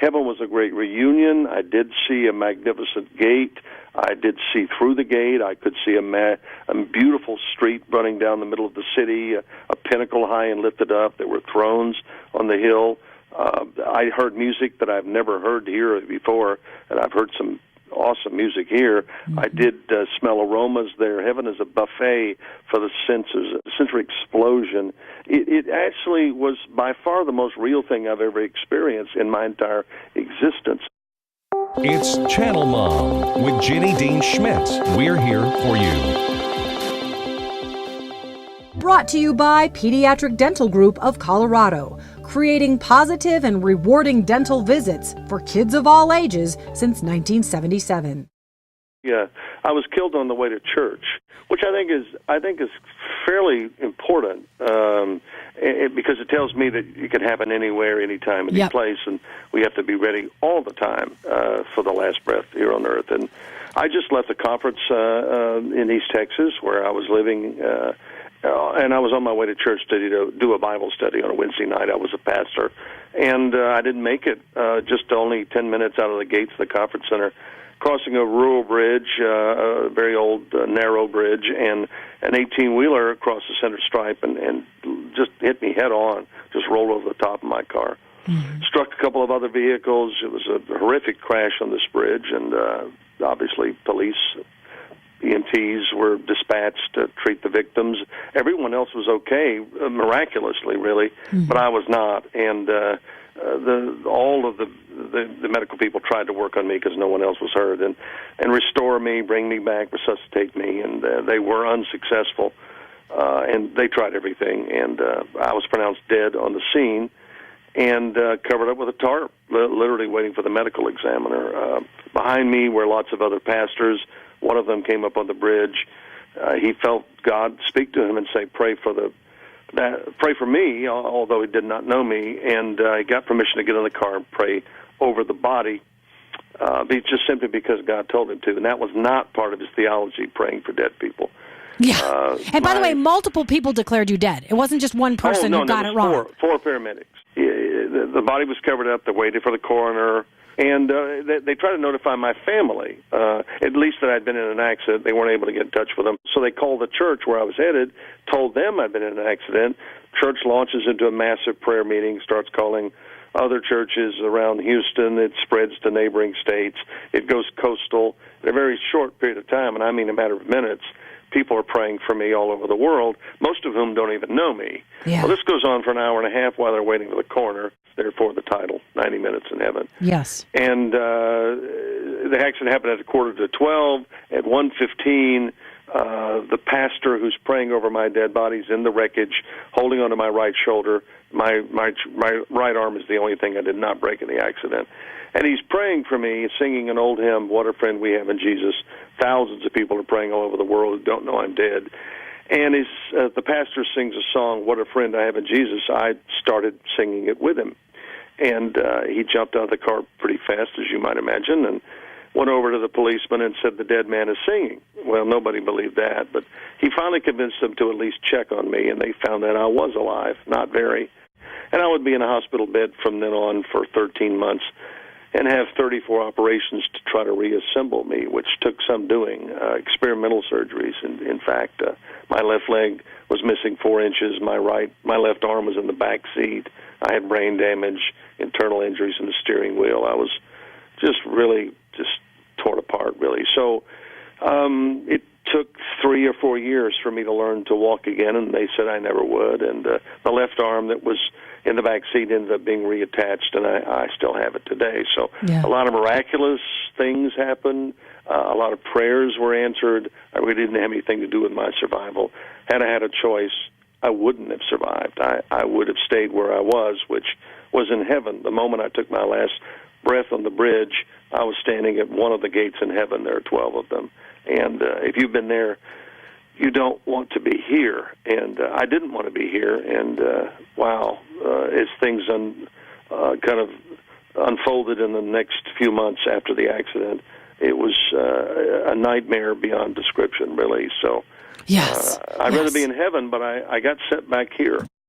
Heaven was a great reunion. I did see a magnificent gate. I did see through the gate. I could see a beautiful street running down the middle of the city, a pinnacle high and lifted up. There were thrones on the hill. I heard music that I've never heard here before, and I've heard some awesome music here. Mm-hmm. I did smell aromas there. Heaven is a buffet for the senses, a sensory explosion. It actually was by far the most real thing I've ever experienced in my entire existence. It's Channel Mom with Jenny Dean Schmidt. We're here for you. Brought to you by Pediatric Dental Group of Colorado, creating positive and rewarding dental visits for kids of all ages since 1977. Yeah, I was killed on the way to church, which I think is fairly important because it tells me that it can happen anywhere, anytime, any place, and we have to be ready all the time for the last breath here on earth. And I just left a conference in East Texas where I was living. And I was on my way to church to do a Bible study on a Wednesday night. I was a pastor, and I didn't make it just only 10 minutes out of the gates of the conference center, crossing a rural bridge, a very old, narrow bridge, and an 18-wheeler across the center stripe and just hit me head on, just rolled over the top of my car. Mm-hmm. Struck a couple of other vehicles. It was a horrific crash on this bridge, and obviously police EMTs were dispatched to treat the victims. Everyone else was okay, miraculously, really, but I was not. And all of the medical people tried to work on me because no one else was hurt, and restore me, bring me back, resuscitate me, and they were unsuccessful. And they tried everything, and I was pronounced dead on the scene and covered up with a tarp, literally waiting for the medical examiner. Behind me were lots of other pastors. One of them came up on the bridge. He felt God speak to him and say, pray for me, although he did not know me, and he got permission to get in the car and pray over the body, just simply because God told him to, and that was not part of his theology, praying for dead people. Yeah, and by the way, multiple people declared you dead. It wasn't just one person who got it wrong. Four paramedics. The body was covered up. They waited for the coroner. And they tried to notify my family, at least that I'd been in an accident. They weren't able to get in touch with them. So they called the church where I was headed, told them I'd been in an accident. Church launches into a massive prayer meeting, starts calling other churches around Houston. It spreads to neighboring states. It goes coastal. In a very short period of time, and I mean a matter of minutes, people are praying for me all over the world, most of whom don't even know me. Yeah. Well, this goes on for an hour and a half while they're waiting for the coroner, therefore the title, 90 Minutes in Heaven. Yes. And the accident happened at 11:45. At 1:15, the pastor who's praying over my dead body's in the wreckage, holding onto my right shoulder. My right arm is the only thing I did not break in the accident. And he's praying for me, singing an old hymn, What a Friend We Have in Jesus. Thousands of people are praying all over the world who don't know I'm dead. And the pastor sings a song, What a Friend I Have in Jesus. I started singing it with him. And he jumped out of the car pretty fast, as you might imagine, and went over to the policeman and said, the dead man is singing. Well, nobody believed that, but he finally convinced them to at least check on me, and they found that I was alive, not very. And I would be in a hospital bed from then on for 13 months and have 34 operations to try to reassemble me, which took some doing, experimental surgeries. In fact, my left leg was missing 4 inches. My left arm was in the back seat. I had brain damage, internal injuries in the steering wheel. I was just torn apart, really. So it took 3 or 4 years for me to learn to walk again, and they said I never would. And the left arm that was in the back seat ended up being reattached, and I still have it today. So a lot of miraculous things happened. A lot of prayers were answered. I really didn't have anything to do with my survival. Had I had a choice, I wouldn't have survived. I would have stayed where I was, which was in heaven. The moment I took my last breath on the bridge, I was standing at one of the gates in heaven. There are 12 of them. And if you've been there, you don't want to be here. And I didn't want to be here. And, as things kind of unfolded in the next few months after the accident, it was a nightmare beyond description, really. So yes, I'd rather be in heaven, but I got sent back here.